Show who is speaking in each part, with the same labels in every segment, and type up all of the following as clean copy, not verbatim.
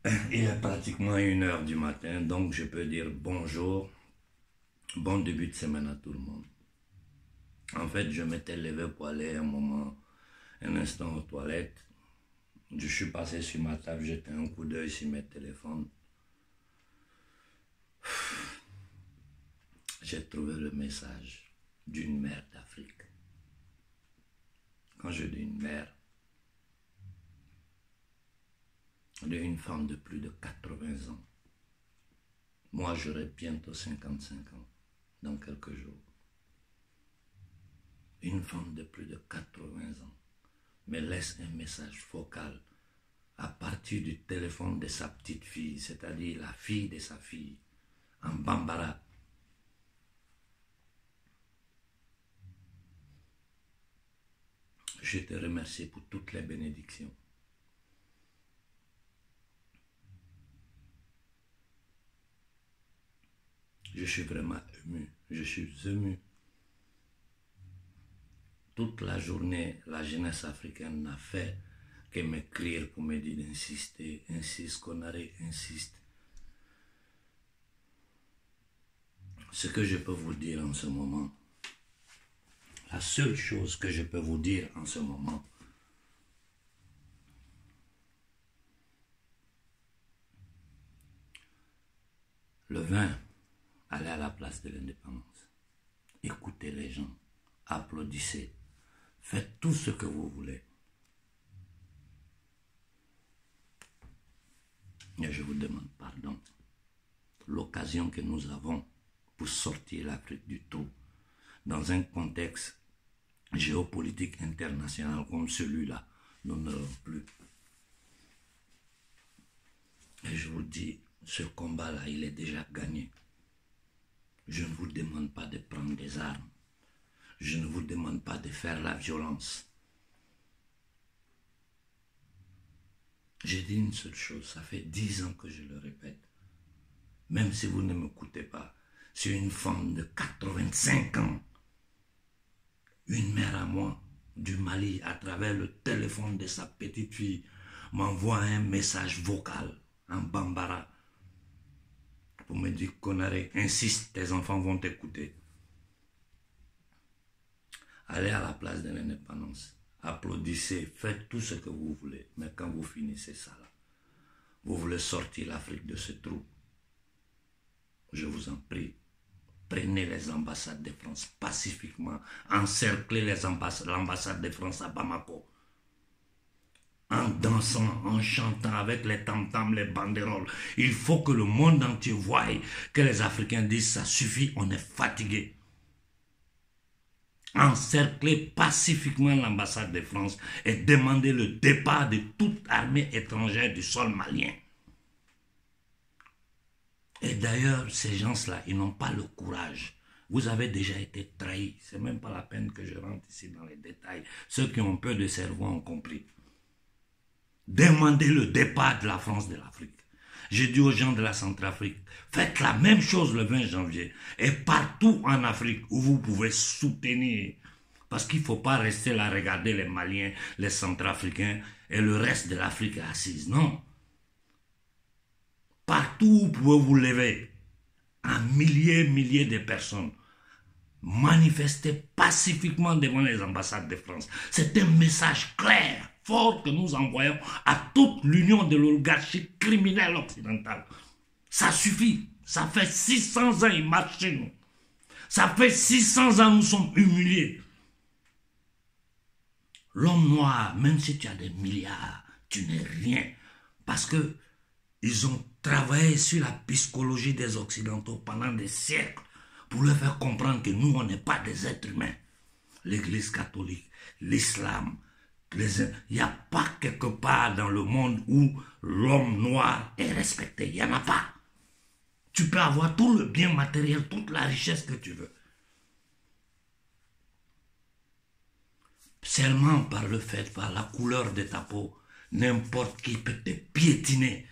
Speaker 1: Il est pratiquement 1 heure du matin, donc je peux dire bonjour, bon début de semaine à tout le monde. En fait, je m'étais levé pour aller un instant aux toilettes. Je suis passé sur ma table, jeté un coup d'œil sur mes téléphones. J'ai trouvé le message d'une mère d'Afrique. Quand je dis une mère, d'une femme de plus de 80 ans. Moi, j'aurai bientôt 55 ans, dans quelques jours. Une femme de plus de 80 ans me laisse un message vocal à partir du téléphone de sa petite fille, c'est-à-dire la fille de sa fille, en bambara. Je te remercie pour toutes les bénédictions. Je suis vraiment ému, je suis ému. Toute la journée, la jeunesse africaine n'a fait que m'écrire pour me dire d'insister, insiste, Konaré, insiste. Ce que je peux vous dire en ce moment, la seule chose que je peux vous dire en ce moment, le 20, allez à la place de l'indépendance, écoutez les gens, applaudissez, faites tout ce que vous voulez. Et je vous demande pardon. L'occasion que nous avons pour sortir l'Afrique du trou dans un contexte géopolitique international comme celui-là, nous ne l'aurons plus. Et je vous dis, ce combat-là, il est déjà gagné. Je ne vous demande pas de prendre des armes. Je ne vous demande pas de faire la violence. J'ai dit une seule chose, ça fait 10 ans que je le répète. Même si vous ne m'écoutez pas, c'est une femme de 85 ans, une mère à moi, du Mali, à travers le téléphone de sa petite fille, m'envoie un message vocal en bambara pour me dire, Konaré, insiste, tes enfants vont t'écouter. Allez à la place de l'indépendance, applaudissez, faites tout ce que vous voulez, mais quand vous finissez ça là, vous voulez sortir l'Afrique de ce trou, je vous en prie, prenez les ambassades de France pacifiquement, encerclez l'ambassade de France à Bamako, en dansant, en chantant avec les tam-tams, les banderoles. Il faut que le monde entier voie que les Africains disent ça suffit, on est fatigué. Encerclez pacifiquement l'ambassade de France et demandez le départ de toute armée étrangère du sol malien. Et d'ailleurs, ces gens-là, ils n'ont pas le courage. Vous avez déjà été trahis. C'est même pas la peine que je rentre ici dans les détails. Ceux qui ont peu de cerveau ont compris. Demandez le départ de la France de l'Afrique. J'ai dit aux gens de la Centrafrique, faites la même chose le 20 janvier. Et partout en Afrique où vous pouvez soutenir. Parce qu'il ne faut pas rester là, regarder les Maliens, les Centrafricains et le reste de l'Afrique assise. Non. Partout où vous pouvez vous lever, en milliers de personnes, manifester pacifiquement devant les ambassades de France. C'est un message clair, fort que nous envoyons à toute l'union de l'oligarchie criminelle occidentale. Ça suffit. Ça fait 600 ans ils marchent chez nous. Ça fait 600 ans nous sommes humiliés. L'homme noir, même si tu as des milliards, tu n'es rien. Parce que ils ont travaillé sur la psychologie des Occidentaux pendant des siècles pour leur faire comprendre que nous, on n'est pas des êtres humains. L'Église catholique, l'islam, il n'y a pas quelque part dans le monde où l'homme noir est respecté. Il n'y en a pas. Tu peux avoir tout le bien matériel, toute la richesse que tu veux. Seulement par le fait, par la couleur de ta peau, n'importe qui peut te piétiner.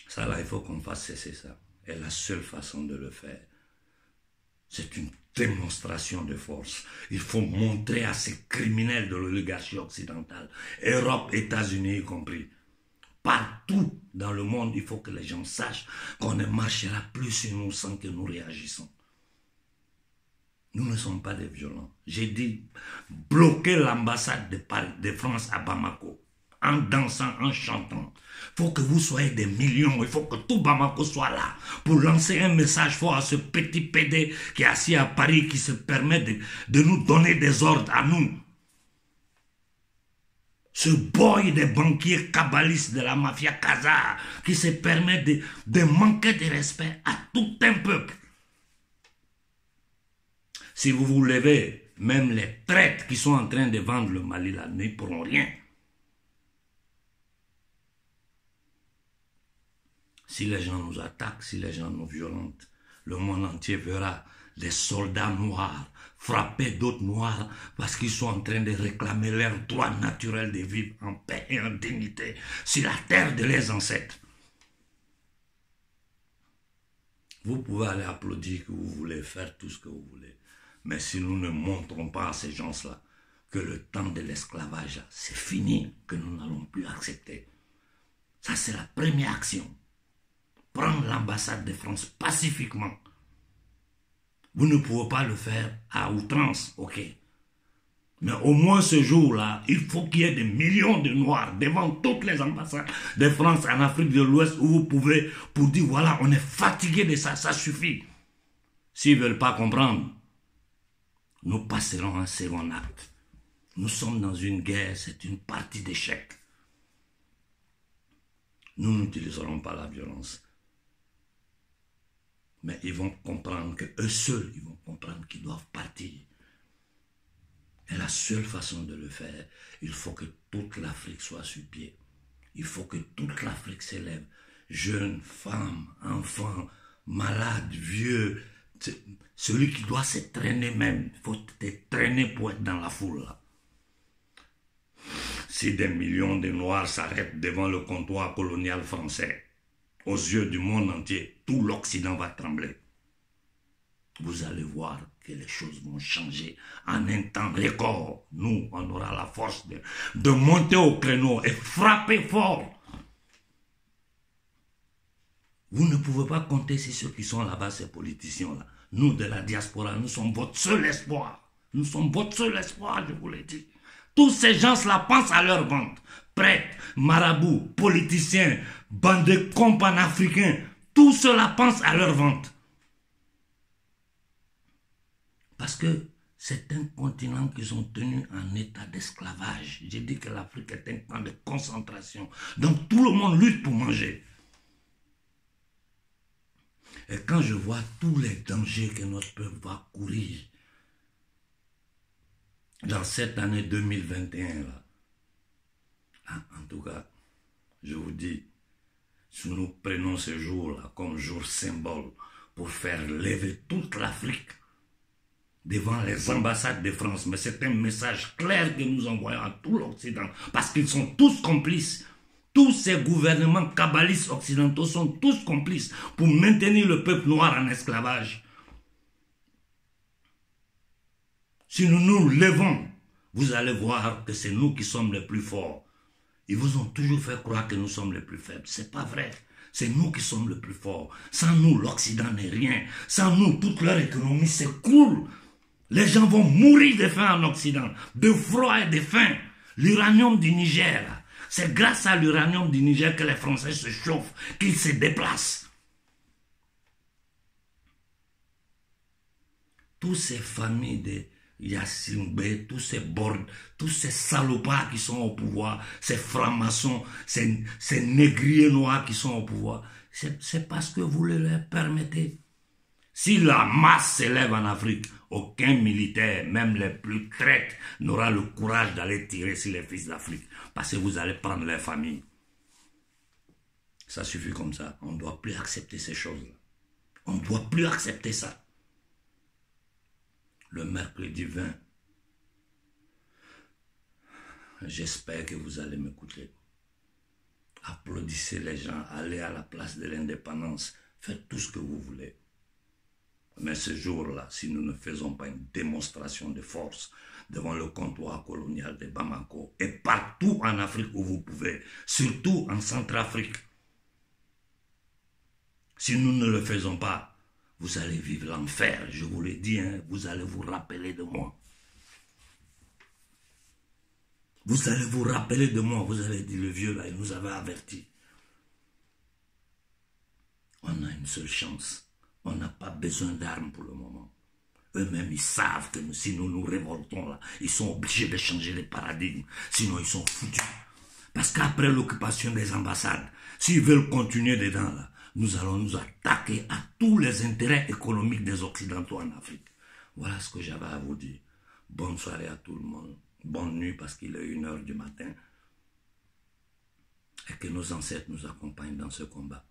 Speaker 1: Ça là, il faut qu'on fasse cesser ça. Et la seule façon de le faire, c'est une démonstration de force. Il faut montrer à ces criminels de l'oligarchie occidentale, Europe, États-Unis y compris, Partout dans le monde, il faut que les gens sachent qu'on ne marchera plus sur nous sans que nous réagissons. Nous ne sommes pas des violents. J'ai dit, bloquer l'ambassade de France à Bamako, en dansant, en chantant. Il faut que vous soyez des millions, il faut que tout Bamako soit là pour lancer un message fort à ce petit PD qui est assis à Paris, qui se permet de nous donner des ordres à nous. Ce boy des banquiers kabbalistes de la mafia Kaza qui se permet de manquer de respect à tout un peuple. Si vous vous levez, même les traîtres qui sont en train de vendre le Mali là n'y pourront rien. Si les gens nous attaquent, si les gens nous violentent, le monde entier verra les soldats noirs frapper d'autres noirs parce qu'ils sont en train de réclamer leur droit naturel de vivre en paix et en dignité sur la terre de leurs ancêtres. Vous pouvez aller applaudir que vous voulez, faire tout ce que vous voulez. Mais si nous ne montrons pas à ces gens-là que le temps de l'esclavage, c'est fini, que nous n'allons plus accepter. Ça, c'est la première action. Prendre l'ambassade de France pacifiquement. Vous ne pouvez pas le faire à outrance, ok. Mais au moins ce jour-là, il faut qu'il y ait des millions de Noirs devant toutes les ambassades de France en Afrique de l'Ouest où vous pouvez, pour dire voilà, on est fatigué de ça, ça suffit. S'ils ne veulent pas comprendre, nous passerons un second acte. Nous sommes dans une guerre, c'est une partie d'échec. Nous n'utiliserons pas la violence. Mais ils vont comprendre qu'eux seuls, ils vont comprendre qu'ils doivent partir. Et la seule façon de le faire, il faut que toute l'Afrique soit sur pied. Il faut que toute l'Afrique s'élève. Jeunes, femmes, enfants, malades, vieux. Celui qui doit se traîner même, il faut te traîner pour être dans la foule là. Si des millions de Noirs s'arrêtent devant le comptoir colonial français, aux yeux du monde entier, tout l'Occident va trembler. Vous allez voir que les choses vont changer en un temps record. Nous, on aura la force de monter au créneau et frapper fort. Vous ne pouvez pas compter sur ceux qui sont là-bas, ces politiciens-là. Nous, de la diaspora, nous sommes votre seul espoir. Nous sommes votre seul espoir, je vous l'ai dit. Tous ces gens-là pensent à leur ventre. Prêtres, marabouts, politiciens, bandes de cons panafricains, tous ceux-là pensent à leur ventre. Parce que c'est un continent qu'ils ont tenu en état d'esclavage. J'ai dit que l'Afrique est un camp de concentration. Donc tout le monde lutte pour manger. Et quand je vois tous les dangers que notre peuple va courir dans cette année 2021, là, en tout cas, je vous dis, si nous prenons ce jour-là comme jour symbole pour faire lever toute l'Afrique devant les ambassades de France, mais c'est un message clair que nous envoyons à tout l'Occident, parce qu'ils sont tous complices. Tous ces gouvernements kabbalistes occidentaux sont tous complices pour maintenir le peuple noir en esclavage. Si nous nous levons, vous allez voir que c'est nous qui sommes les plus forts. Ils vous ont toujours fait croire que nous sommes les plus faibles. Ce n'est pas vrai. C'est nous qui sommes les plus forts. Sans nous, l'Occident n'est rien. Sans nous, toute leur économie s'écroule. Les gens vont mourir de faim en Occident, de froid et de faim. L'uranium du Niger, c'est grâce à l'uranium du Niger que les Français se chauffent, qu'ils se déplacent. Toutes ces familles de Yassimbe, tous ces salopards qui sont au pouvoir, ces francs-maçons, ces négriers noirs qui sont au pouvoir, c'est parce que vous le leur permettez. Si la masse s'élève en Afrique, aucun militaire, même les plus traîtres, n'aura le courage d'aller tirer sur les fils d'Afrique. Parce que vous allez prendre leur famille. Ça suffit comme ça. On ne doit plus accepter ces choses-là. On ne doit plus accepter ça. Le mercredi 20, j'espère que vous allez m'écouter. Applaudissez les gens, allez à la place de l'indépendance, faites tout ce que vous voulez. Mais ce jour-là, si nous ne faisons pas une démonstration de force devant le comptoir colonial de Bamako et partout en Afrique où vous pouvez, surtout en Centrafrique, si nous ne le faisons pas, vous allez vivre l'enfer, je vous l'ai dit, hein, vous allez vous rappeler de moi. Vous allez vous rappeler de moi, vous allez dire, le vieux là, il nous avait avertis. On a une seule chance. On n'a pas besoin d'armes pour le moment. Eux-mêmes, ils savent que si nous nous révoltons là, ils sont obligés de changer les paradigmes. Sinon, ils sont foutus. Parce qu'après l'occupation des ambassades, s'ils veulent continuer dedans là, nous allons nous attaquer à tous les intérêts économiques des Occidentaux en Afrique. Voilà ce que j'avais à vous dire. Bonne soirée à tout le monde. Bonne nuit parce qu'il est 1h du matin. Et que nos ancêtres nous accompagnent dans ce combat.